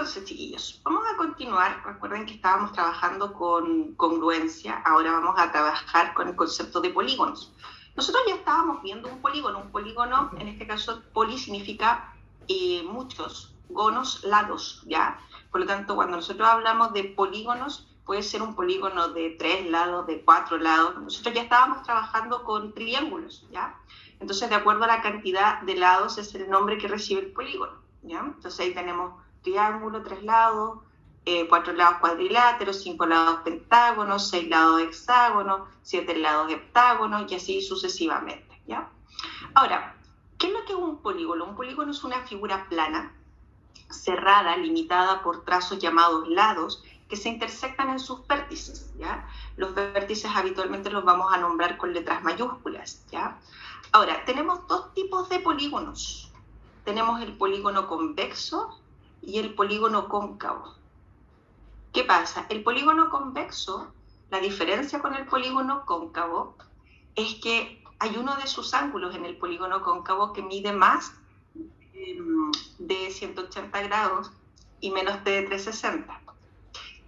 Entonces, chiquillos, vamos a continuar. Recuerden que estábamos trabajando con congruencia, ahora vamos a trabajar con el concepto de polígonos. Nosotros ya estábamos viendo un polígono, en este caso poli significa muchos, gonos, lados, ¿ya? Por lo tanto, cuando nosotros hablamos de polígonos, puede ser un polígono de 3 lados, de 4 lados. Nosotros ya estábamos trabajando con triángulos, ¿ya? Entonces, de acuerdo a la cantidad de lados, es el nombre que recibe el polígono, ¿ya? Entonces, ahí tenemos triángulo, 3 lados, 4 lados cuadriláteros, 5 lados pentágonos, 6 lados hexágonos, 7 lados heptágonos, y así sucesivamente, ¿ya? Ahora, ¿qué es lo que es un polígono? Un polígono es una figura plana, cerrada, limitada por trazos llamados lados, que se intersectan en sus vértices, ¿ya? Los vértices habitualmente los vamos a nombrar con letras mayúsculas, ¿ya? Ahora, tenemos dos tipos de polígonos. Tenemos el polígono convexo y el polígono cóncavo. ¿Qué pasa? El polígono convexo, la diferencia con el polígono cóncavo, es que hay uno de sus ángulos en el polígono cóncavo que mide más de 180 grados y menos de 360.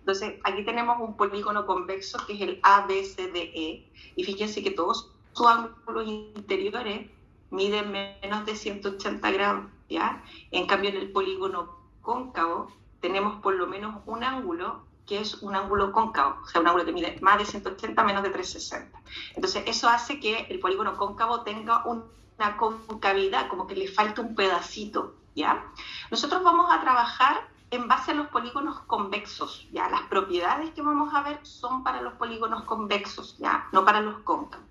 Entonces, aquí tenemos un polígono convexo que es el ABCDE, y fíjense que todos sus ángulos interiores miden menos de 180 grados, ¿ya? En cambio, en el polígono cóncavo tenemos por lo menos un ángulo que es un ángulo cóncavo, o sea, un ángulo que mide más de 180, menos de 360. Entonces, eso hace que el polígono cóncavo tenga una concavidad, como que le falta un pedacito, ¿ya? Nosotros vamos a trabajar en base a los polígonos convexos, ¿ya? Las propiedades que vamos a ver son para los polígonos convexos, ¿ya? No para los cóncavos.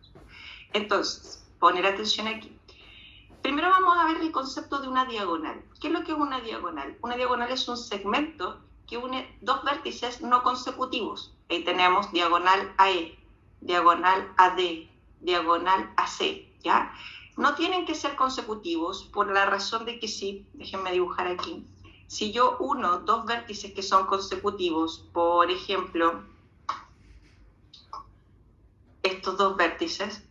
Entonces, poner atención aquí. Primero vamos a ver el concepto de una diagonal. ¿Qué es lo que es una diagonal? Una diagonal es un segmento que une dos vértices no consecutivos. Ahí tenemos diagonal AE, diagonal AD, diagonal AC, ¿ya? No tienen que ser consecutivos por la razón de que sí, déjenme dibujar aquí. Si yo uno dos vértices que son consecutivos, por ejemplo, estos dos vértices,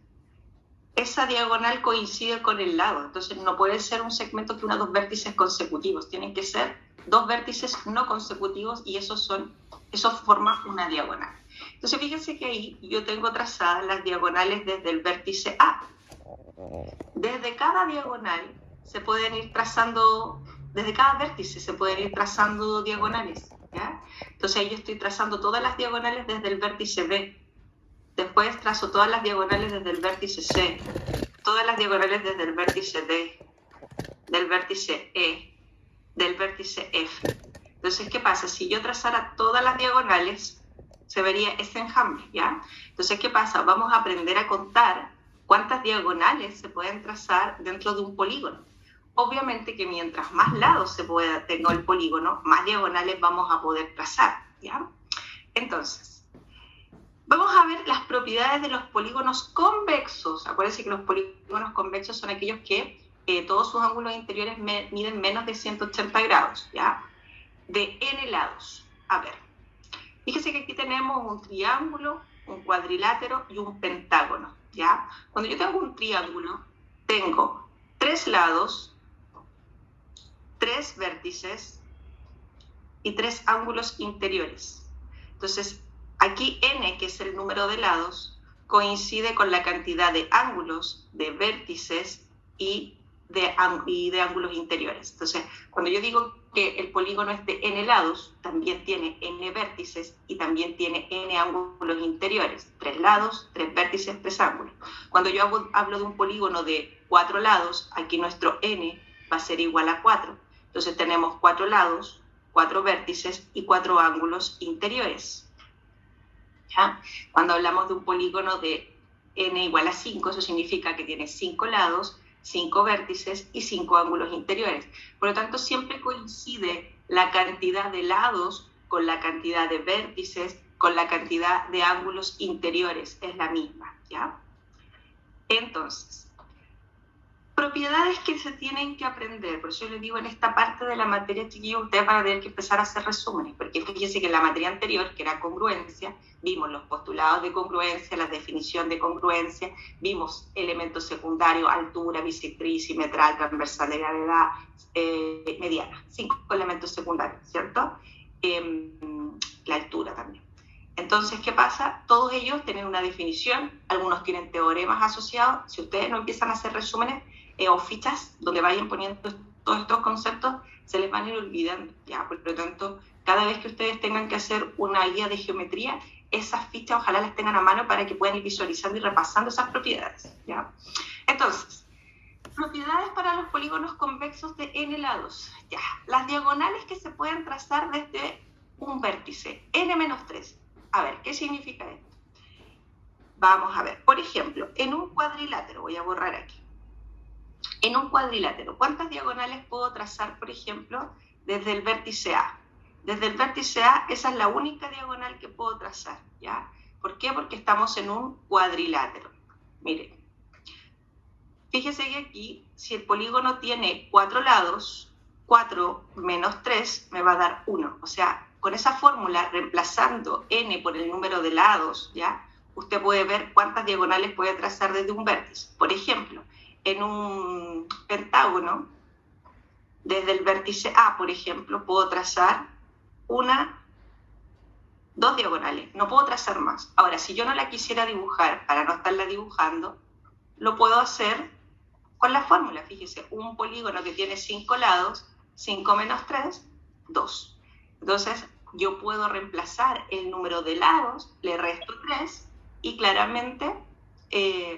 esa diagonal coincide con el lado, entonces no puede ser un segmento que una dos vértices consecutivos, tienen que ser dos vértices no consecutivos y eso forma una diagonal. Entonces fíjense que ahí yo tengo trazadas las diagonales desde el vértice A. Desde cada diagonal se pueden ir trazando, desde cada vértice se pueden ir trazando diagonales, ¿ya? Entonces ahí yo estoy trazando todas las diagonales desde el vértice B. Después trazo todas las diagonales desde el vértice C, todas las diagonales desde el vértice D, del vértice E, del vértice F. Entonces, ¿qué pasa? Si yo trazara todas las diagonales, se vería este enjambre, ¿ya? Entonces, ¿qué pasa? Vamos a aprender a contar cuántas diagonales se pueden trazar dentro de un polígono. Obviamente que mientras más lados tenga el polígono, más diagonales vamos a poder trazar, ¿ya? Entonces, vamos a ver las propiedades de los polígonos convexos. Acuérdense que los polígonos convexos son aquellos que todos sus ángulos interiores miden menos de 180 grados, ¿ya? De n lados. A ver, fíjense que aquí tenemos un triángulo, un cuadrilátero y un pentágono, ¿ya? Cuando yo tengo un triángulo, tengo 3 lados, 3 vértices y 3 ángulos interiores. Entonces, aquí n, que es el número de lados, coincide con la cantidad de ángulos, de vértices y de ángulos interiores. Entonces, cuando yo digo que el polígono es de n lados, también tiene n vértices y también tiene n ángulos interiores. 3 lados, 3 vértices, 3 ángulos. Cuando yo hablo de un polígono de 4 lados, aquí nuestro n va a ser igual a 4. Entonces tenemos 4 lados, 4 vértices y 4 ángulos interiores. ¿Ya? Cuando hablamos de un polígono de n igual a 5, eso significa que tiene 5 lados, 5 vértices y 5 ángulos interiores. Por lo tanto, siempre coincide la cantidad de lados con la cantidad de vértices, con la cantidad de ángulos interiores, es la misma, ¿ya? Entonces, Propiedades que se tienen que aprender, por eso les digo, en esta parte de la materia, chiquillos, ustedes van a tener que empezar a hacer resúmenes, porque fíjense que en la materia anterior, que era congruencia, vimos los postulados de congruencia, la definición de congruencia, vimos elementos secundarios, altura, bisectriz, simetral, transversal de gravedad, mediana, 5 elementos secundarios, ¿cierto? La altura también. Entonces, ¿qué pasa? Todos ellos tienen una definición, algunos tienen teoremas asociados. Si ustedes no empiezan a hacer resúmenes o fichas donde vayan poniendo todos estos conceptos, se les van a ir olvidando, ¿ya? Por lo tanto, cada vez que ustedes tengan que hacer una guía de geometría, esas fichas ojalá las tengan a mano para que puedan ir visualizando y repasando esas propiedades, ¿ya? Entonces, propiedades para los polígonos convexos de n lados. Ya, las diagonales que se pueden trazar desde un vértice, n-3. A ver, ¿qué significa esto? Vamos a ver, por ejemplo, en un cuadrilátero, voy a borrar aquí. En un cuadrilátero, ¿cuántas diagonales puedo trazar, por ejemplo, desde el vértice A? Desde el vértice A, esa es la única diagonal que puedo trazar, ¿ya? ¿Por qué? Porque estamos en un cuadrilátero. Miren, fíjese que aquí, si el polígono tiene 4 lados, 4 menos 3 me va a dar 1. O sea, con esa fórmula, reemplazando n por el número de lados, ¿ya? Usted puede ver cuántas diagonales puede trazar desde un vértice. Por ejemplo, en un pentágono, desde el vértice A, por ejemplo, puedo trazar 2 diagonales. No puedo trazar más. Ahora, si yo no la quisiera dibujar, para no estarla dibujando, lo puedo hacer con la fórmula. Fíjese, un polígono que tiene 5 lados, 5 menos 3, 2. Entonces, yo puedo reemplazar el número de lados, le resto 3, y claramente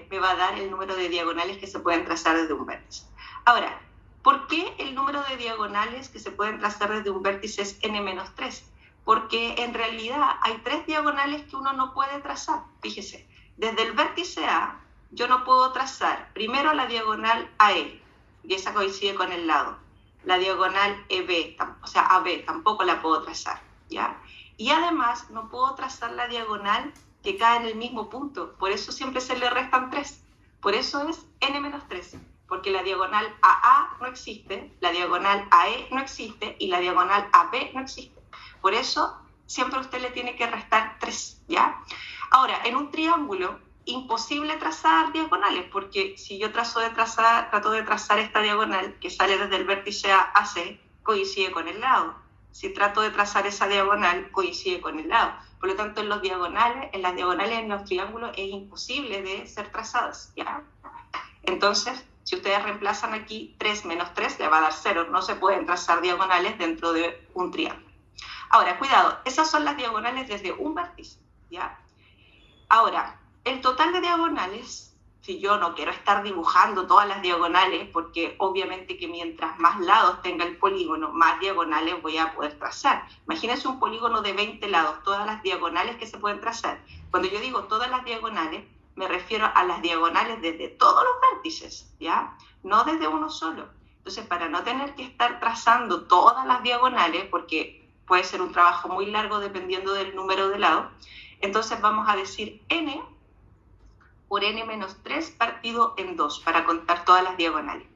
me va a dar el número de diagonales que se pueden trazar desde un vértice. Ahora, ¿por qué el número de diagonales que se pueden trazar desde un vértice es n-3? Porque en realidad hay 3 diagonales que uno no puede trazar. Fíjese, desde el vértice A, yo no puedo trazar primero la diagonal AE, y esa coincide con el lado. La diagonal EB, o sea, AB, tampoco la puedo trazar, ¿ya? Y además no puedo trazar la diagonal que cae en el mismo punto, por eso siempre se le restan 3. Por eso es n-3, porque la diagonal AA no existe, la diagonal AE no existe y la diagonal AB no existe. Por eso siempre usted le tiene que restar 3, ¿ya? Ahora, en un triángulo, imposible trazar diagonales, porque si yo trato de trazar esta diagonal que sale desde el vértice A a C, coincide con el lado. Si trato de trazar esa diagonal, coincide con el lado. Por lo tanto, en las diagonales en los triángulos es imposible de ser trazadas, ¿ya? Entonces, si ustedes reemplazan aquí 3 menos 3, le va a dar 0. No se pueden trazar diagonales dentro de un triángulo. Ahora, cuidado, esas son las diagonales desde un vértice, ¿ya? Ahora, el total de diagonales, si yo no quiero estar dibujando todas las diagonales, porque obviamente que mientras más lados tenga el polígono, más diagonales voy a poder trazar. Imagínense un polígono de 20 lados, todas las diagonales que se pueden trazar. Cuando yo digo todas las diagonales, me refiero a las diagonales desde todos los vértices, ¿ya? No desde uno solo. Entonces, para no tener que estar trazando todas las diagonales, porque puede ser un trabajo muy largo dependiendo del número de lados, entonces vamos a decir n por n-3 partido en 2 para contar todas las diagonales.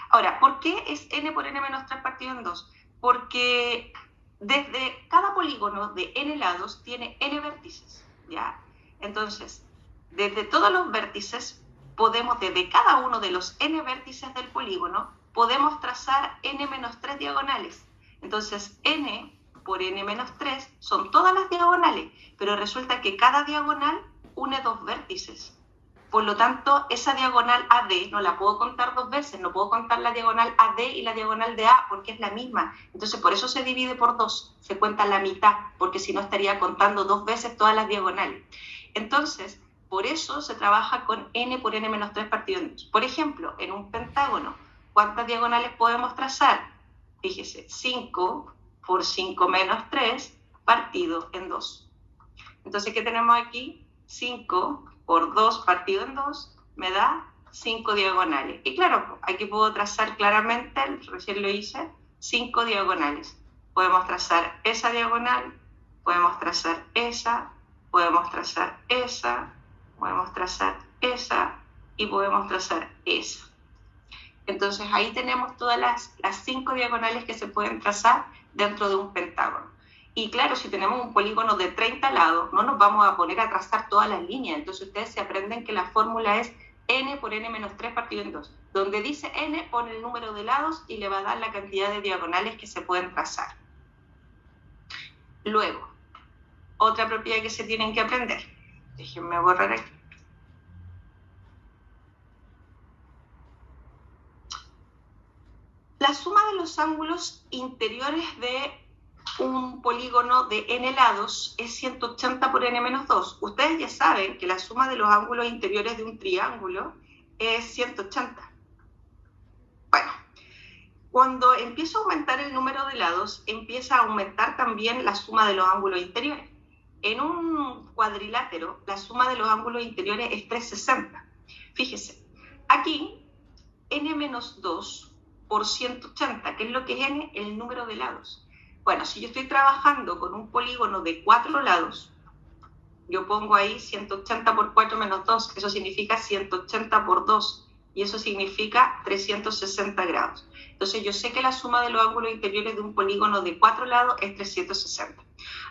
Ahora, ¿por qué es n por n-3 partido en 2? Porque desde cada polígono de n lados tiene n vértices, ¿ya? Entonces, desde todos los vértices podemos, desde cada uno de los n vértices del polígono, podemos trazar n-3 diagonales. Entonces, n por n-3 son todas las diagonales, pero resulta que cada diagonal une 2 vértices. Por lo tanto, esa diagonal AD no la puedo contar 2 veces, no puedo contar la diagonal AD y la diagonal de A porque es la misma. Entonces, por eso se divide por 2, se cuenta la mitad, porque si no estaría contando 2 veces todas las diagonales. Entonces, por eso se trabaja con n por n-3 partido en 2. Por ejemplo, en un pentágono, ¿cuántas diagonales podemos trazar? Fíjese, 5 por 5 menos 3 partido en 2. Entonces, ¿qué tenemos aquí? 5 por 2 partido en 2 me da 5 diagonales. Y claro, aquí puedo trazar claramente, recién lo hice, 5 diagonales. Podemos trazar esa diagonal, podemos trazar esa, podemos trazar esa, podemos trazar esa y podemos trazar esa. Entonces ahí tenemos todas las 5 diagonales que se pueden trazar dentro de un pentágono. Y claro, si tenemos un polígono de 30 lados, no nos vamos a poner a trazar todas las líneas. Entonces ustedes se aprenden que la fórmula es n por n menos 3 partido en 2. Donde dice n, pone el número de lados y le va a dar la cantidad de diagonales que se pueden trazar. Luego, otra propiedad que se tienen que aprender. Déjenme borrar aquí. La suma de los ángulos interiores de un polígono de n lados es 180 por n menos 2. Ustedes ya saben que la suma de los ángulos interiores de un triángulo es 180. Bueno, cuando empieza a aumentar el número de lados, empieza a aumentar también la suma de los ángulos interiores. En un cuadrilátero, la suma de los ángulos interiores es 360. Fíjese, aquí n menos 2 por 180, que es lo que es n, el número de lados. Bueno, si yo estoy trabajando con un polígono de 4 lados, yo pongo ahí 180 por 4 menos 2, eso significa 180 por 2, y eso significa 360 grados. Entonces yo sé que la suma de los ángulos interiores de un polígono de 4 lados es 360.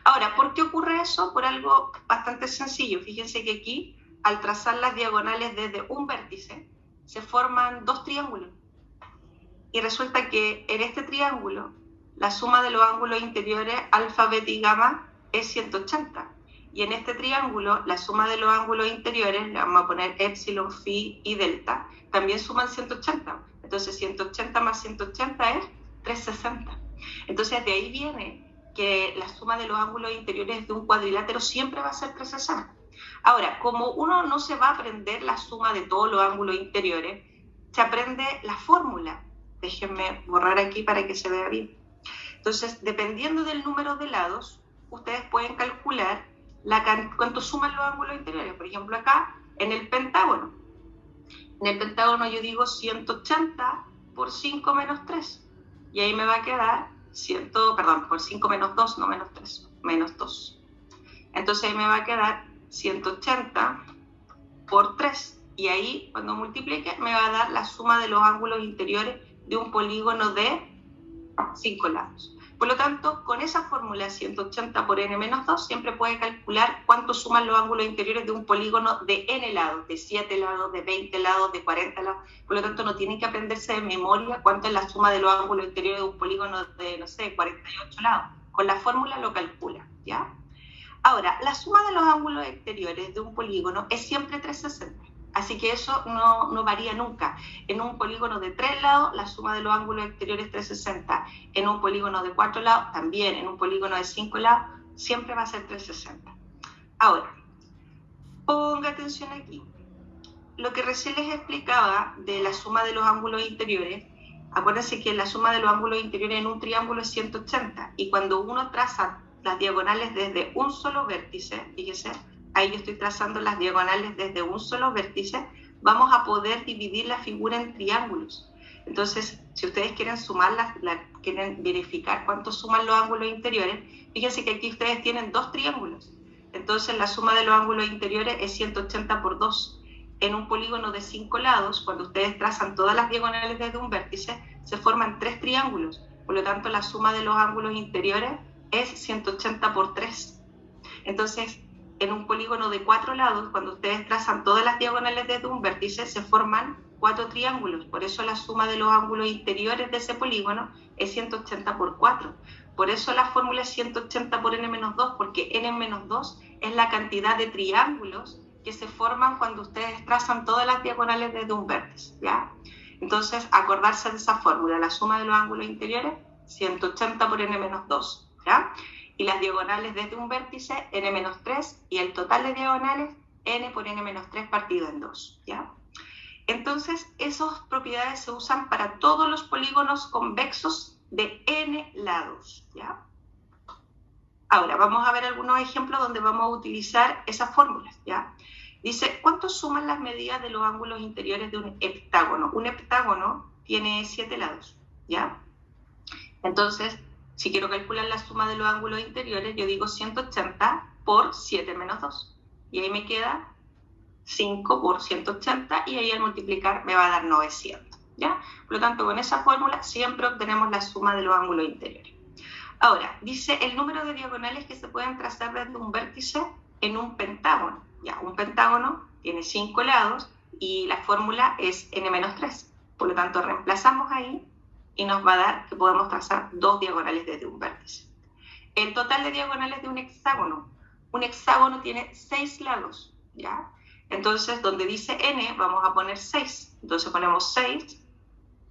Ahora, ¿por qué ocurre eso? Por algo bastante sencillo. Fíjense que aquí, al trazar las diagonales desde un vértice, se forman 2 triángulos. Y resulta que en este triángulo, la suma de los ángulos interiores alfa, beta y gamma es 180. Y en este triángulo, la suma de los ángulos interiores, le vamos a poner epsilon, phi y delta, también suman 180. Entonces 180 más 180 es 360. Entonces de ahí viene que la suma de los ángulos interiores de un cuadrilátero siempre va a ser 360. Ahora, como uno no se va a aprender la suma de todos los ángulos interiores, se aprende la fórmula. Déjenme borrar aquí para que se vea bien. Entonces, dependiendo del número de lados, ustedes pueden calcular cuánto suman los ángulos interiores. Por ejemplo, acá, en el pentágono. En el pentágono yo digo 180 por 5 menos 3. Y ahí me va a quedar por 5 menos 2, no menos 3, menos 2. Entonces ahí me va a quedar 180 por 3. Y ahí, cuando multiplique, me va a dar la suma de los ángulos interiores de un polígono de 5 lados. Por lo tanto, con esa fórmula 180 por n menos 2 siempre puede calcular cuánto suman los ángulos interiores de un polígono de n lados, de 7 lados, de 20 lados, de 40 lados. Por lo tanto, no tienen que aprenderse de memoria cuánto es la suma de los ángulos interiores de un polígono de, no sé, 48 lados. Con la fórmula lo calcula, ¿ya? Ahora, la suma de los ángulos exteriores de un polígono es siempre 360. Así que eso no varía nunca. En un polígono de 3 lados, la suma de los ángulos exteriores es 360. En un polígono de 4 lados, también. En un polígono de 5 lados, siempre va a ser 360. Ahora, ponga atención aquí. Lo que recién les explicaba de la suma de los ángulos interiores, acuérdense que la suma de los ángulos interiores en un triángulo es 180. Y cuando uno traza las diagonales desde un solo vértice, fíjese, ahí yo estoy trazando las diagonales desde un solo vértice, vamos a poder dividir la figura en triángulos. Entonces, si ustedes quieren sumarlas, quieren verificar cuánto suman los ángulos interiores, fíjense que aquí ustedes tienen 2 triángulos. Entonces, la suma de los ángulos interiores es 180 por 2. En un polígono de 5 lados, cuando ustedes trazan todas las diagonales desde un vértice, se forman 3 triángulos. Por lo tanto, la suma de los ángulos interiores es 180 por 3. Entonces, en un polígono de 4 lados, cuando ustedes trazan todas las diagonales desde un vértice, se forman 4 triángulos. Por eso la suma de los ángulos interiores de ese polígono es 180 por 4. Por eso la fórmula es 180 por n menos 2, porque n menos 2 es la cantidad de triángulos que se forman cuando ustedes trazan todas las diagonales desde un vértice, ¿ya? Entonces, acordarse de esa fórmula, la suma de los ángulos interiores, 180 por n menos 2, ¿ya? Y las diagonales desde un vértice, n menos 3, y el total de diagonales, n por n menos 3 partido en 2, ¿ya? Entonces, esas propiedades se usan para todos los polígonos convexos de n lados, ¿ya? Ahora, vamos a ver algunos ejemplos donde vamos a utilizar esas fórmulas, ¿ya? Dice, ¿cuánto suman las medidas de los ángulos interiores de un heptágono? Un heptágono tiene 7 lados, ¿ya? Entonces, si quiero calcular la suma de los ángulos interiores, yo digo 180 por 7 menos 2. Y ahí me queda 5 por 180 y ahí al multiplicar me va a dar 900. ¿ya? Por lo tanto, con esa fórmula siempre obtenemos la suma de los ángulos interiores. Ahora, dice el número de diagonales que se pueden trazar desde un vértice en un pentágono. Ya, un pentágono tiene 5 lados y la fórmula es n-3. Por lo tanto, reemplazamos ahí y nos va a dar que podemos trazar 2 diagonales desde un vértice. El total de diagonales de un hexágono tiene 6 lados, ¿ya? Entonces, donde dice n, vamos a poner 6. Entonces ponemos 6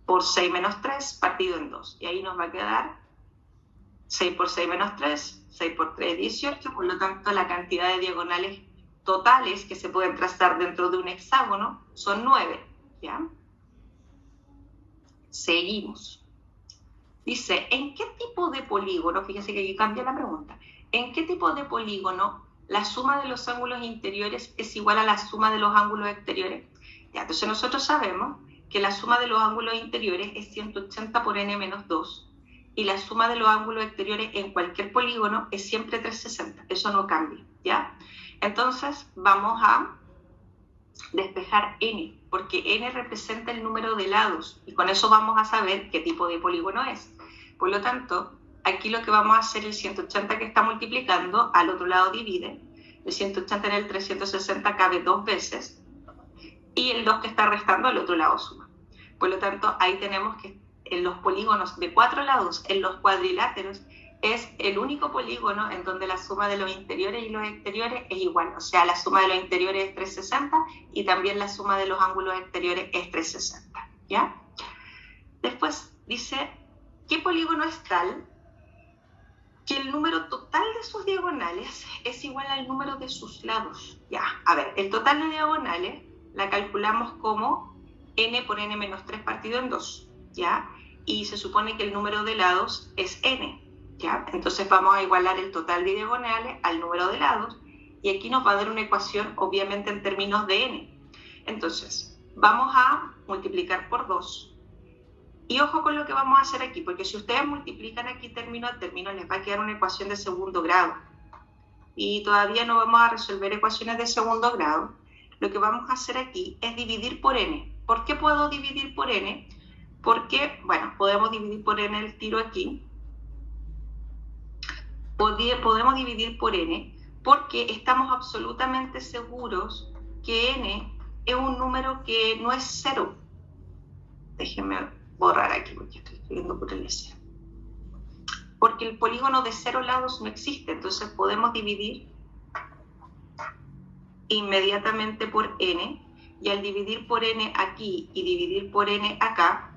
por 6 menos 3 partido en 2. Y ahí nos va a quedar 6 por 6 menos 3, 6 por 3, 18. Por lo tanto, la cantidad de diagonales totales que se pueden trazar dentro de un hexágono son 9, ¿ya? Seguimos. Dice, ¿en qué tipo de polígono? Fíjense que aquí cambia la pregunta. ¿En qué tipo de polígono la suma de los ángulos interiores es igual a la suma de los ángulos exteriores? Ya, entonces nosotros sabemos que la suma de los ángulos interiores es 180 por n menos 2 y la suma de los ángulos exteriores en cualquier polígono es siempre 360. Eso no cambia, ¿ya? Entonces vamos a despejar n, porque n representa el número de lados y con eso vamos a saber qué tipo de polígono es. Por lo tanto, aquí lo que vamos a hacer, el 180 que está multiplicando, al otro lado divide, el 180 en el 360 cabe 2 veces y el 2 que está restando al otro lado suma. Por lo tanto, ahí tenemos que en los polígonos de 4 lados, en los cuadriláteros, es el único polígono en donde la suma de los interiores y los exteriores es igual. O sea, la suma de los interiores es 360 y también la suma de los ángulos exteriores es 360, ¿ya? Después dice, ¿qué polígono es tal que el número total de sus diagonales es igual al número de sus lados? Ya, a ver, el total de diagonales la calculamos como n por n menos 3 partido en 2, ¿ya? Y se supone que el número de lados es n, ¿ya? Entonces vamos a igualar el total de diagonales al número de lados y aquí nos va a dar una ecuación obviamente en términos de n. Entonces vamos a multiplicar por 2 y ojo con lo que vamos a hacer aquí, porque si ustedes multiplican aquí término a término les va a quedar una ecuación de segundo grado y todavía no vamos a resolver ecuaciones de segundo grado. Lo que vamos a hacer aquí es dividir por n. ¿Por qué puedo dividir por n? Porque, bueno, podemos dividir por n el tiro aquí. Podemos dividir por n porque estamos absolutamente seguros que n es un número que no es cero. Déjenme borrar aquí porque estoy escribiendo por el S. Porque el polígono de 0 lados no existe, entonces podemos dividir inmediatamente por n, y al dividir por n aquí y dividir por n acá,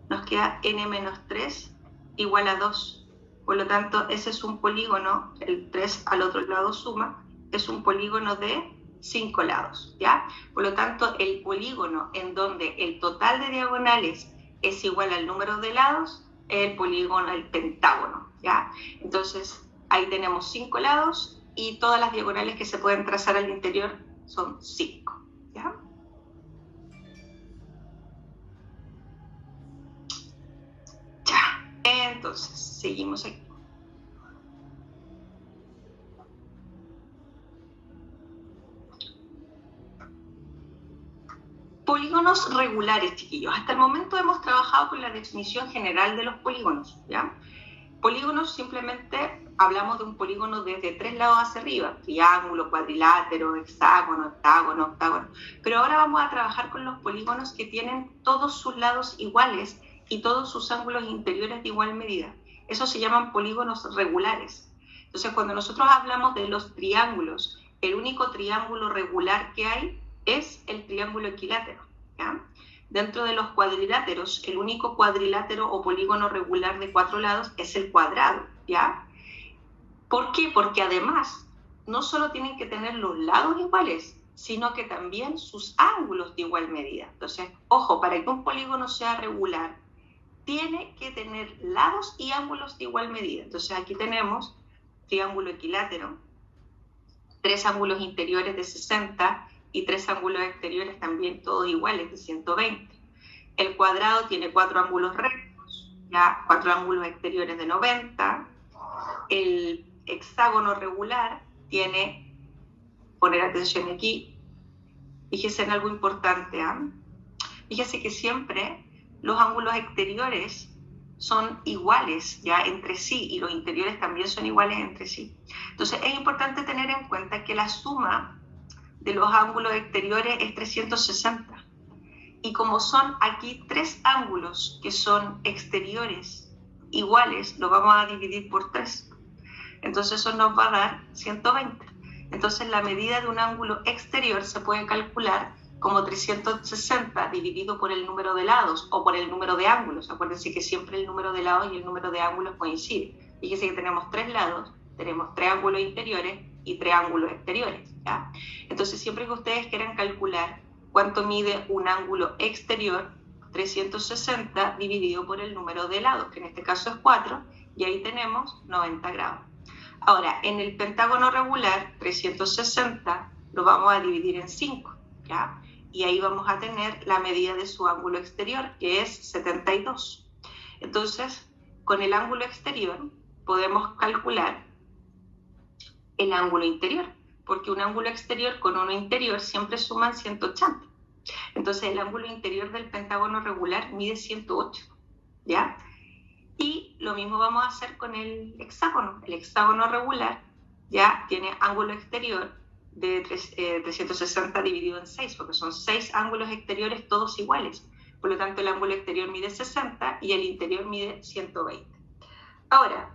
nos queda n menos 3 igual a 2. Por lo tanto, ese es un polígono, el 3 al otro lado suma, es un polígono de 5 lados, ¿ya? Por lo tanto, el polígono en donde el total de diagonales es igual al número de lados es el polígono, el pentágono, ¿ya? Entonces, ahí tenemos 5 lados y todas las diagonales que se pueden trazar al interior son 5, ¿ya? Entonces, seguimos aquí. Polígonos regulares, chiquillos. Hasta el momento hemos trabajado con la definición general de los polígonos, ¿ya? Polígonos simplemente hablamos de un polígono desde 3 lados hacia arriba, triángulo, cuadrilátero, hexágono, octágono, octágono. Pero ahora vamos a trabajar con los polígonos que tienen todos sus lados iguales y todos sus ángulos interiores de igual medida. Esos se llaman polígonos regulares. Entonces, cuando nosotros hablamos de los triángulos, el único triángulo regular que hay es el triángulo equilátero, ¿ya? Dentro de los cuadriláteros, el único cuadrilátero o polígono regular de 4 lados es el cuadrado, ¿ya? ¿Por qué? Porque además, no solo tienen que tener los lados iguales, sino que también sus ángulos de igual medida. Entonces, ojo, para que un polígono sea regular, tiene que tener lados y ángulos de igual medida. Entonces, aquí tenemos triángulo equilátero, 3 ángulos interiores de 60 y 3 ángulos exteriores también todos iguales de 120. El cuadrado tiene 4 ángulos rectos, ya 4 ángulos exteriores de 90. El hexágono regular tiene, poner atención aquí, fíjese en algo importante, ¿eh? Fíjese que siempre los ángulos exteriores son iguales ya entre sí y los interiores también son iguales entre sí. Entonces es importante tener en cuenta que la suma de los ángulos exteriores es 360. Y como son aquí tres ángulos que son exteriores iguales, lo vamos a dividir por 3. Entonces eso nos va a dar 120. Entonces la medida de un ángulo exterior se puede calcular como 360 dividido por el número de lados o por el número de ángulos. Acuérdense que siempre el número de lados y el número de ángulos coinciden. Fíjense que tenemos 3 lados, tenemos 3 ángulos interiores y 3 ángulos exteriores, ¿ya? Entonces siempre que ustedes quieran calcular cuánto mide un ángulo exterior, 360 dividido por el número de lados, que en este caso es 4, y ahí tenemos 90 grados. Ahora, en el pentágono regular, 360 lo vamos a dividir en 5, ¿ya? Y ahí vamos a tener la medida de su ángulo exterior, que es 72. Entonces, con el ángulo exterior podemos calcular el ángulo interior, porque un ángulo exterior con uno interior siempre suman 180. Entonces el ángulo interior del pentágono regular mide 108, ¿ya? Y lo mismo vamos a hacer con el hexágono. El hexágono regular ya tiene ángulo exterior de 360 dividido en 6, porque son 6 ángulos exteriores todos iguales. Por lo tanto, el ángulo exterior mide 60 y el interior mide 120. Ahora,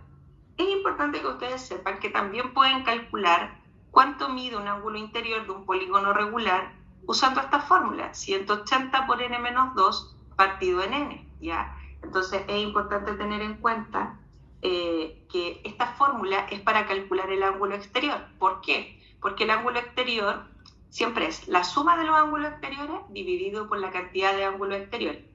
es importante que ustedes sepan que también pueden calcular cuánto mide un ángulo interior de un polígono regular usando esta fórmula, 180 por n menos 2 partido en n, ¿ya? Entonces es importante tener en cuenta que esta fórmula es para calcular el ángulo exterior. ¿Por qué? Porque el ángulo exterior siempre es la suma de los ángulos exteriores dividido por la cantidad de ángulos exteriores.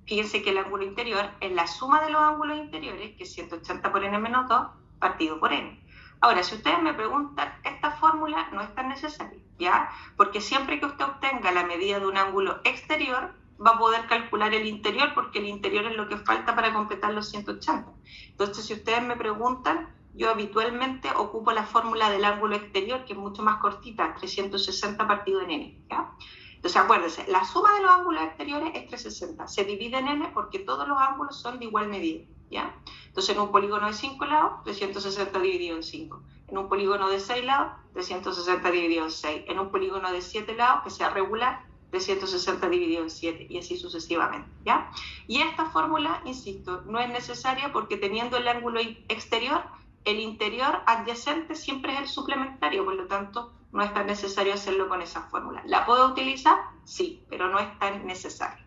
Fíjense que el ángulo interior es la suma de los ángulos interiores, que es 180 por n menos 2, partido por n. Ahora, si ustedes me preguntan, esta fórmula no es tan necesaria, ¿ya? Porque siempre que usted obtenga la medida de un ángulo exterior, va a poder calcular el interior, porque el interior es lo que falta para completar los 180. Entonces, si ustedes me preguntan, yo habitualmente ocupo la fórmula del ángulo exterior, que es mucho más cortita, 360 partido en n, ¿ya? Entonces, acuérdense, la suma de los ángulos exteriores es 360. Se divide en n porque todos los ángulos son de igual medida, ¿ya? Entonces, en un polígono de 5 lados, 360 dividido en 5. En un polígono de 6 lados, 360 dividido en 6. En un polígono de 7 lados, que sea regular, 360 dividido en 7, y así sucesivamente, ¿ya? Y esta fórmula, insisto, no es necesaria porque teniendo el ángulo exterior, el interior adyacente siempre es el suplementario, por lo tanto, no es tan necesario hacerlo con esa fórmula. ¿La puedo utilizar? Sí, pero no es tan necesario.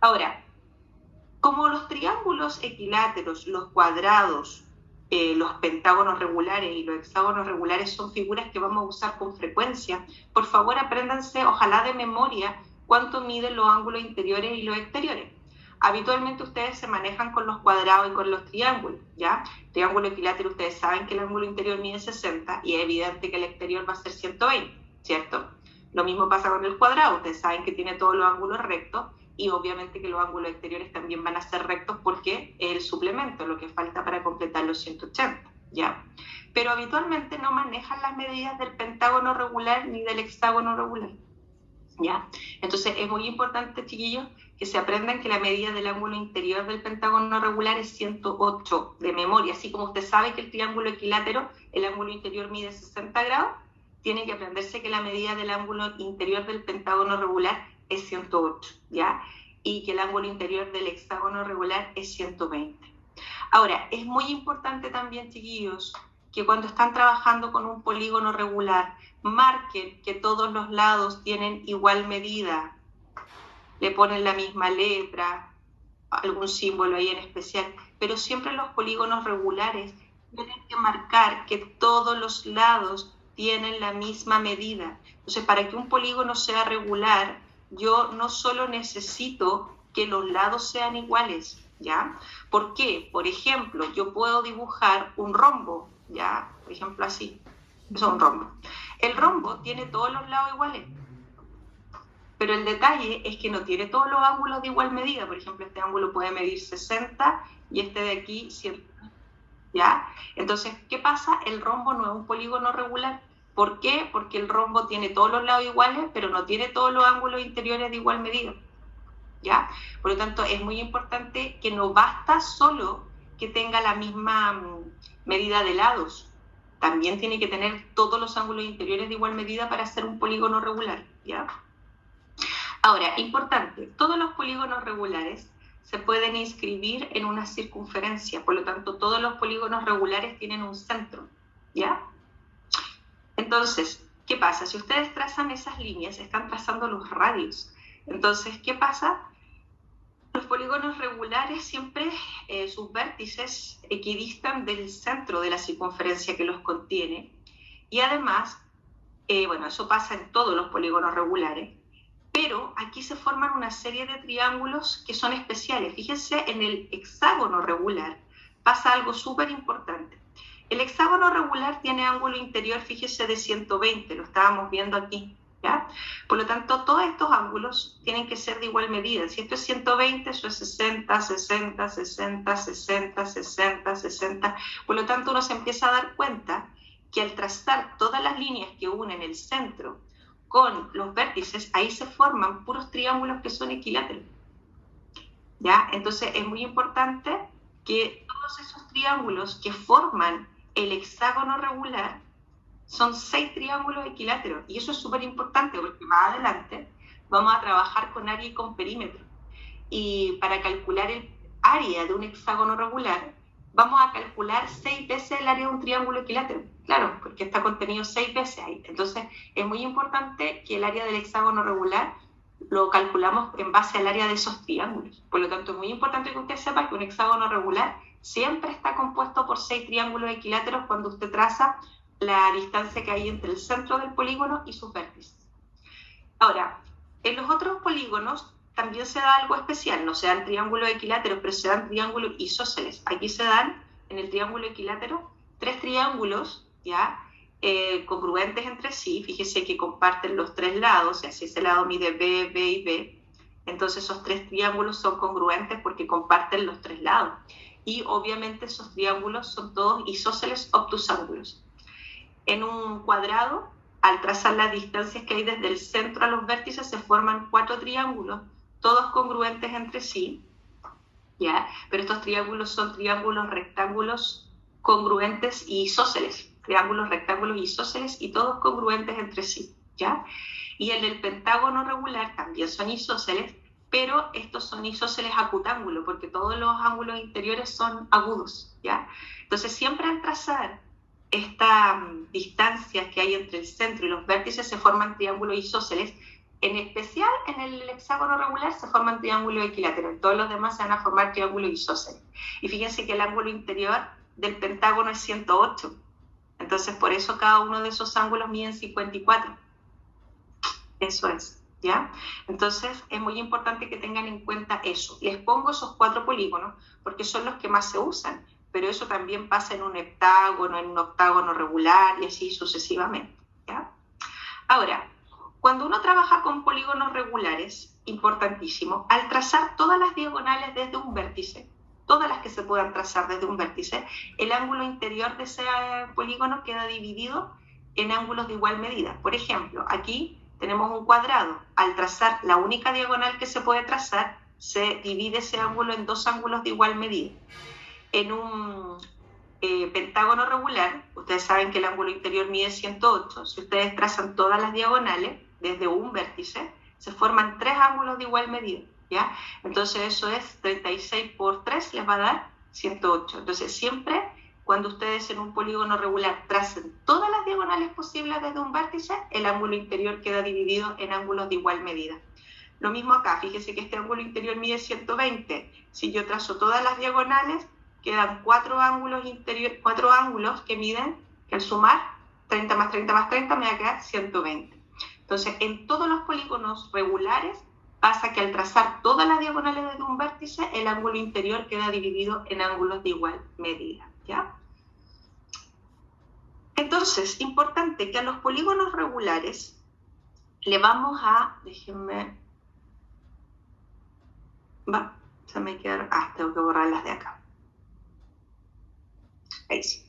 Ahora, como los triángulos equiláteros, los cuadrados, los pentágonos regulares y los hexágonos regulares son figuras que vamos a usar con frecuencia, por favor apréndanse, ojalá de memoria, cuánto miden los ángulos interiores y los exteriores. Habitualmente ustedes se manejan con los cuadrados y con los triángulos, ¿ya? Triángulo equilátero, ustedes saben que el ángulo interior mide 60 y es evidente que el exterior va a ser 120, ¿cierto? Lo mismo pasa con el cuadrado, ustedes saben que tiene todos los ángulos rectos y obviamente que los ángulos exteriores también van a ser rectos porque es el suplemento, lo que falta para completar los 180, ¿ya? Pero habitualmente no manejan las medidas del pentágono regular ni del hexágono regular, ¿ya? Entonces es muy importante, chiquillos, que se aprendan que la medida del ángulo interior del pentágono regular es 108 de memoria. Así como usted sabe que el triángulo equilátero, el ángulo interior mide 60 grados, tiene que aprenderse que la medida del ángulo interior del pentágono regular es 108, ¿ya? Y que el ángulo interior del hexágono regular es 120. Ahora, es muy importante también, chiquillos, que cuando están trabajando con un polígono regular, marquen que todos los lados tienen igual medida, le ponen la misma letra, algún símbolo ahí en especial, pero siempre los polígonos regulares tienen que marcar que todos los lados tienen la misma medida. Entonces, para que un polígono sea regular, yo no solo necesito que los lados sean iguales, ¿ya? ¿Por qué? Por ejemplo, yo puedo dibujar un rombo, ¿ya? Por ejemplo, así. Eso es un rombo. El rombo tiene todos los lados iguales, pero el detalle es que no tiene todos los ángulos de igual medida. Por ejemplo, este ángulo puede medir 60 y este de aquí 100, ¿ya? Entonces, ¿qué pasa? El rombo no es un polígono regular. ¿Por qué? Porque el rombo tiene todos los lados iguales, pero no tiene todos los ángulos interiores de igual medida. ¿ya? Por lo tanto, es muy importante que no basta solo que tenga la misma medida de lados, también tiene que tener todos los ángulos interiores de igual medida para hacer un polígono regular, ¿ya? Ahora, importante, todos los polígonos regulares se pueden inscribir en una circunferencia, por lo tanto, todos los polígonos regulares tienen un centro, ¿ya? Entonces, ¿qué pasa? Si ustedes trazan esas líneas, están trazando los radios. Entonces, ¿qué pasa? Los polígonos regulares siempre, sus vértices equidistan del centro de la circunferencia que los contiene. Y además, bueno, eso pasa en todos los polígonos regulares, pero aquí se forman una serie de triángulos que son especiales. Fíjense, en el hexágono regular pasa algo súper importante. El hexágono regular tiene ángulo interior, fíjese, de 120, lo estábamos viendo aquí, ¿ya? Por lo tanto, todos estos ángulos tienen que ser de igual medida. Si esto es 120, eso es 60, 60, 60, 60, 60, 60. Por lo tanto, uno se empieza a dar cuenta que al trazar todas las líneas que unen el centro con los vértices, ahí se forman puros triángulos que son equiláteros, ¿ya? Entonces, es muy importante que todos esos triángulos que forman el hexágono regular son 6 triángulos equiláteros, y eso es súper importante porque más adelante vamos a trabajar con área y con perímetro, y para calcular el área de un hexágono regular vamos a calcular 6 veces el área de un triángulo equilátero, claro, porque está contenido 6 veces ahí. Entonces es muy importante que el área del hexágono regular lo calculamos en base al área de esos triángulos. Por lo tanto, es muy importante que usted sepa que un hexágono regular siempre está compuesto por 6 triángulos equiláteros cuando usted traza la distancia que hay entre el centro del polígono y sus vértices. Ahora, en los otros polígonos también se da algo especial, no se dan triángulos equiláteros, pero se dan triángulos isósceles. Aquí se dan, en el triángulo equilátero, 3 triángulos, ¿ya? Congruentes entre sí, fíjese que comparten los 3 lados, y así ese lado mide B, B y B, entonces esos 3 triángulos son congruentes porque comparten los 3 lados, y obviamente esos triángulos son todos isósceles obtusángulos. En un cuadrado, al trazar las distancias que hay desde el centro a los vértices, se forman 4 triángulos, todos congruentes entre sí, ¿ya? Pero estos triángulos son triángulos rectángulos congruentes y isósceles, triángulos rectángulos isósceles y todos congruentes entre sí, ¿ya? Y en el pentágono regular también son isósceles, pero estos son isósceles acutángulo, porque todos los ángulos interiores son agudos, ¿ya? Entonces siempre al trazar estas distancias que hay entre el centro y los vértices se forman triángulos isósceles. En especial en el hexágono regular se forman triángulos equiláteros, en todos los demás se van a formar triángulos isósceles. Y fíjense que el ángulo interior del pentágono es 108, entonces por eso cada uno de esos ángulos miden 54. Eso es, ¿ya? Entonces es muy importante que tengan en cuenta eso. Les pongo esos 4 polígonos porque son los que más se usan, pero eso también pasa en un heptágono, en un octágono regular y así sucesivamente, ¿ya? Ahora, cuando uno trabaja con polígonos regulares, importantísimo, al trazar todas las diagonales desde un vértice, todas las que se puedan trazar desde un vértice, el ángulo interior de ese polígono queda dividido en ángulos de igual medida. Por ejemplo, aquí tenemos un cuadrado. Al trazar la única diagonal que se puede trazar, se divide ese ángulo en 2 ángulos de igual medida. En un pentágono regular, ustedes saben que el ángulo interior mide 108. Si ustedes trazan todas las diagonales desde un vértice, se forman 3 ángulos de igual medida, ¿ya? Entonces eso es 36 por 3, les va a dar 108. Entonces siempre cuando ustedes en un polígono regular tracen todas las diagonales posibles desde un vértice, el ángulo interior queda dividido en ángulos de igual medida. Lo mismo acá, fíjese que este ángulo interior mide 120. Si yo trazo todas las diagonales, quedan 4 ángulos interiores, 4 ángulos que miden, que al sumar 30 más 30 más 30 me va a quedar 120. Entonces, en todos los polígonos regulares pasa que al trazar todas las diagonales desde un vértice, el ángulo interior queda dividido en ángulos de igual medida, ¿ya? Entonces, importante que a los polígonos regulares le vamos a, déjenme, se me quedaron, tengo que borrarlas de acá. Ahí sí.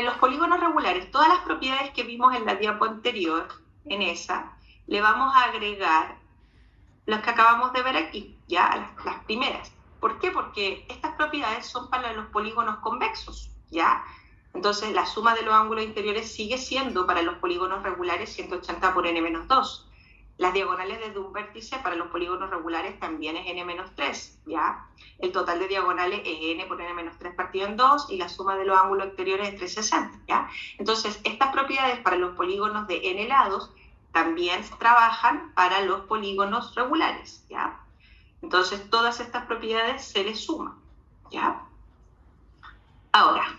Los polígonos regulares, todas las propiedades que vimos en la diapo anterior, en esa, le vamos a agregar las que acabamos de ver aquí, ya, las primeras. ¿Por qué? Porque estas propiedades son para los polígonos convexos, ¿ya? Entonces, la suma de los ángulos interiores sigue siendo para los polígonos regulares 180 por n-2. Las diagonales desde un vértice para los polígonos regulares también es n-3, ¿ya? El total de diagonales es n por n-3 partido en 2 y la suma de los ángulos exteriores es 360, ¿ya? Entonces, estas propiedades para los polígonos de n lados también trabajan para los polígonos regulares, ¿ya? Entonces, todas estas propiedades se les suman, ¿ya? Ahora,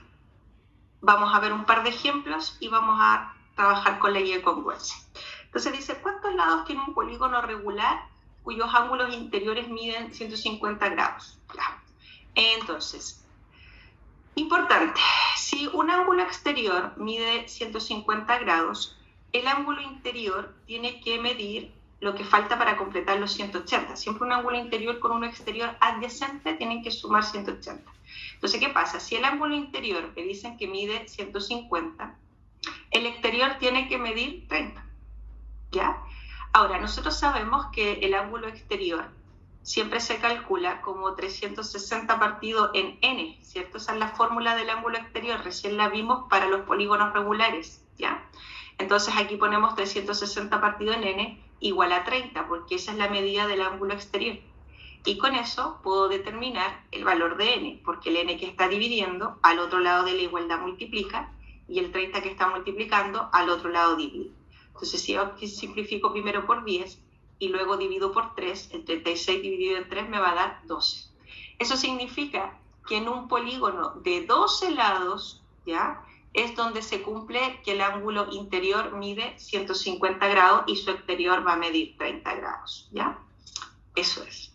vamos a ver un par de ejemplos y vamos a trabajar con la ley de congruencia. Entonces dice, ¿cuántos lados tiene un polígono regular cuyos ángulos interiores miden 150 grados? Ya. Entonces, importante, si un ángulo exterior mide 150 grados, el ángulo interior tiene que medir lo que falta para completar los 180. Siempre un ángulo interior con uno exterior adyacente tienen que sumar 180. Entonces, ¿qué pasa? Si el ángulo interior me dicen que mide 150, el exterior tiene que medir 30. ¿Ya? Ahora, nosotros sabemos que el ángulo exterior siempre se calcula como 360 partido en n, ¿cierto? Esa es la fórmula del ángulo exterior, recién la vimos para los polígonos regulares, ¿ya? Entonces aquí ponemos 360 partido en n igual a 30, porque esa es la medida del ángulo exterior. Y con eso puedo determinar el valor de n, porque el n que está dividiendo al otro lado de la igualdad multiplica, y el 30 que está multiplicando al otro lado divide. Entonces, si yo simplifico primero por 10 y luego divido por 3, el 36 dividido en 3 me va a dar 12. Eso significa que en un polígono de 12 lados, ¿ya?, es donde se cumple que el ángulo interior mide 150 grados y su exterior va a medir 30 grados, ¿ya? Eso es.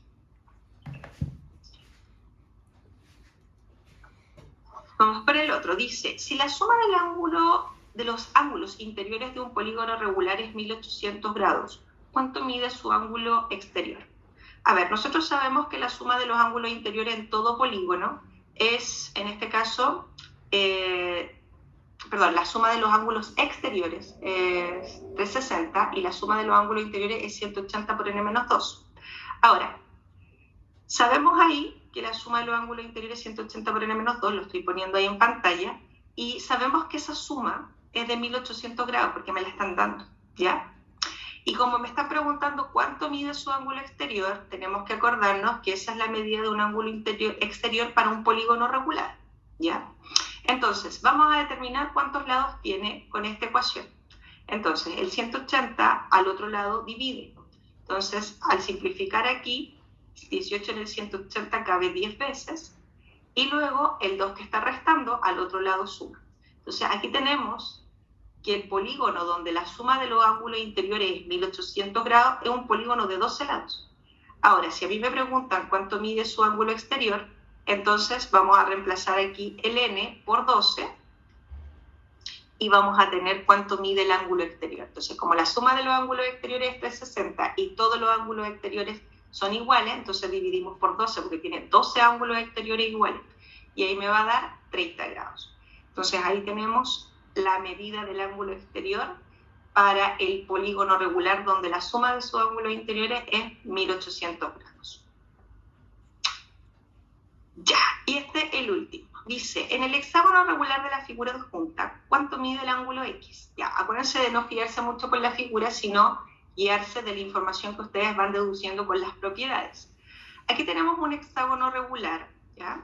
Vamos por el otro. Dice, si la suma de los ángulos interiores de un polígono regular es 1800 grados, ¿cuánto mide su ángulo exterior? A ver, nosotros sabemos que la suma de los ángulos interiores en todo polígono es, en este caso, la suma de los ángulos exteriores es 360 y la suma de los ángulos interiores es 180 por n-2. Ahora, sabemos ahí que la suma de los ángulos interiores es 180 por n-2, lo estoy poniendo ahí en pantalla, y sabemos que esa suma es de 1800 grados, porque me la están dando, ¿ya? Y como me están preguntando cuánto mide su ángulo exterior, tenemos que acordarnos que esa es la medida de un ángulo exterior para un polígono regular, ¿ya? Entonces, vamos a determinar cuántos lados tiene con esta ecuación. Entonces, el 180 al otro lado divide. Entonces, al simplificar aquí, 18 en el 180 cabe 10 veces, y luego el 2 que está restando al otro lado suma. Entonces aquí tenemos que el polígono donde la suma de los ángulos interiores es 1800 grados es un polígono de 12 lados. Ahora, si a mí me preguntan cuánto mide su ángulo exterior, entonces vamos a reemplazar aquí el n por 12 y vamos a tener cuánto mide el ángulo exterior. Entonces, como la suma de los ángulos exteriores es 360 y todos los ángulos exteriores son iguales, entonces dividimos por 12 porque tiene 12 ángulos exteriores iguales y ahí me va a dar 30 grados. Entonces ahí tenemos la medida del ángulo exterior para el polígono regular donde la suma de sus ángulos interiores es 1800 grados. Ya, y este es el último. Dice, en el hexágono regular de la figura adjunta, ¿cuánto mide el ángulo X? Ya, acuérdense de no fiarse mucho con la figura, sino guiarse de la información que ustedes van deduciendo con las propiedades. Aquí tenemos un hexágono regular, ¿ya?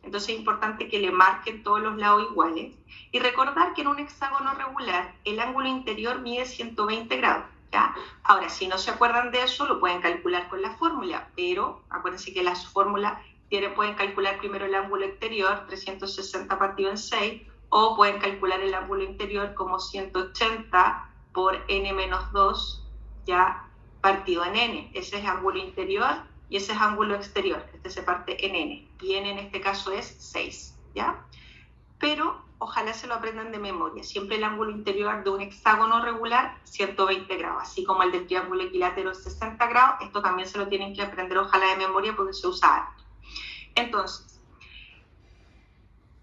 Entonces es importante que le marquen todos los lados iguales y recordar que en un hexágono regular el ángulo interior mide 120 grados, ¿ya? Ahora, si no se acuerdan de eso, lo pueden calcular con la fórmula, pero acuérdense que las fórmulas pueden calcular primero el ángulo exterior, 360 partido en 6, o pueden calcular el ángulo interior como 180 por n-2, ya partido en n. Ese es ángulo interior y ese es ángulo exterior. Este se parte en n. Y n en este caso es 6, ¿ya? Pero ojalá se lo aprendan de memoria. Siempre el ángulo interior de un hexágono regular, 120 grados. Así como el del triángulo equilátero es 60 grados, esto también se lo tienen que aprender ojalá de memoria porque se usa harto. Entonces,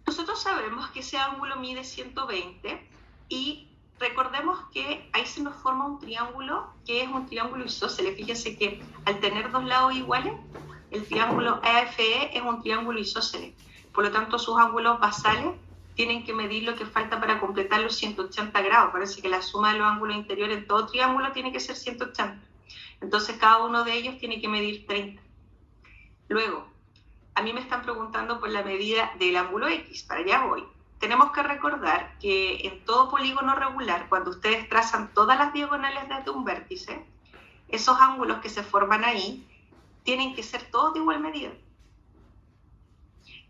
nosotros sabemos que ese ángulo mide 120 y recordemos que ahí se nos forma un triángulo, que es un triángulo isósceles. Fíjense que al tener dos lados iguales, el triángulo AFE es un triángulo isósceles. Por lo tanto, sus ángulos basales tienen que medir lo que falta para completar los 180 grados. Parece que la suma de los ángulos interiores en todo triángulo tiene que ser 180. Entonces, cada uno de ellos tiene que medir 30. Luego, a mí me están preguntando por la medida del ángulo X. Para allá voy. Tenemos que recordar que en todo polígono regular, cuando ustedes trazan todas las diagonales desde un vértice, esos ángulos que se forman ahí tienen que ser todos de igual medida.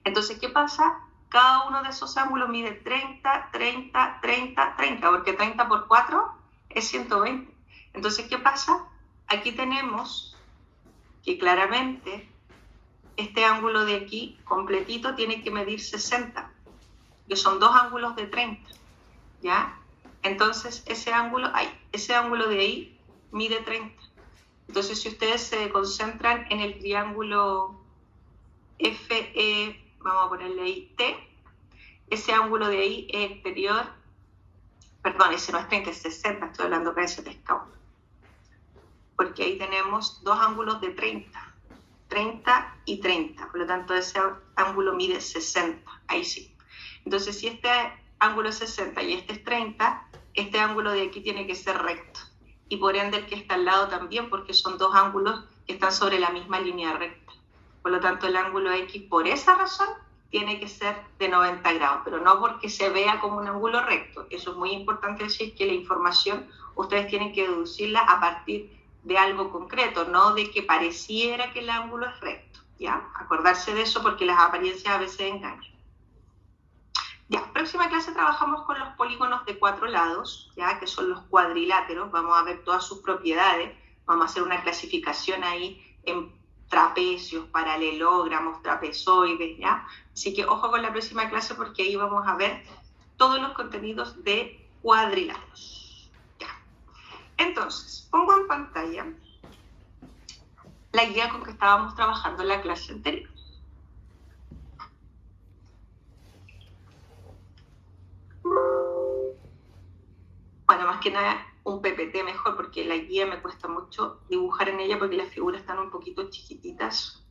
Entonces, ¿qué pasa? Cada uno de esos ángulos mide 30, 30, 30, 30, porque 30 por 4 es 120. Entonces, ¿qué pasa? Aquí tenemos que claramente este ángulo de aquí completito tiene que medir 60, que son dos ángulos de 30, ¿ya? Entonces, ese ángulo de ahí mide 30. Entonces, si ustedes se concentran en el triángulo FE, vamos a ponerle ahí T, ese ángulo de ahí es exterior, perdón, ese no es 30, es 60, estoy hablando de ese pescado, porque ahí tenemos dos ángulos de 30, 30 y 30, por lo tanto ese ángulo mide 60, ahí sí. Entonces, si este ángulo es 60 y este es 30, este ángulo de aquí tiene que ser recto, y por ende el que está al lado también, porque son dos ángulos que están sobre la misma línea recta. Por lo tanto, el ángulo X, por esa razón, tiene que ser de 90 grados, pero no porque se vea como un ángulo recto. Eso es muy importante decir, que la información ustedes tienen que deducirla a partir de algo concreto, no de que pareciera que el ángulo es recto, ¿ya? Acordarse de eso porque las apariencias a veces engañan. Ya, próxima clase trabajamos con los polígonos de 4 lados, ya, que son los cuadriláteros. Vamos a ver todas sus propiedades, vamos a hacer una clasificación ahí en trapecios, paralelogramos, trapezoides, ¿ya? Así que ojo con la próxima clase porque ahí vamos a ver todos los contenidos de cuadriláteros. Ya. Entonces, pongo en pantalla la guía con que estábamos trabajando en la clase anterior. Bueno, más que nada un PPT mejor, porque la guía me cuesta mucho dibujar en ella porque las figuras están un poquito chiquititas.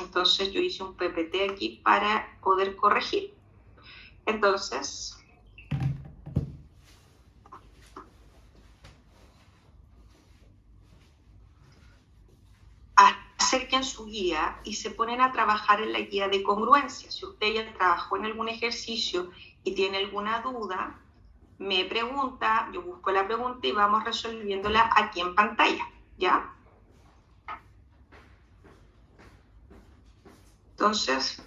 Entonces yo hice un PPT aquí para poder corregir. Entonces, acerquen su guía y se ponen a trabajar en la guía de congruencia. Si usted ya trabajó en algún ejercicio y tiene alguna duda, me pregunta, yo busco la pregunta y vamos resolviéndola aquí en pantalla, ¿ya? Entonces,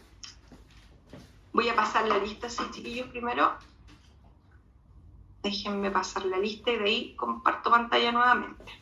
voy a pasar la lista, sí, chiquillos, primero. Déjenme pasar la lista y de ahí comparto pantalla nuevamente.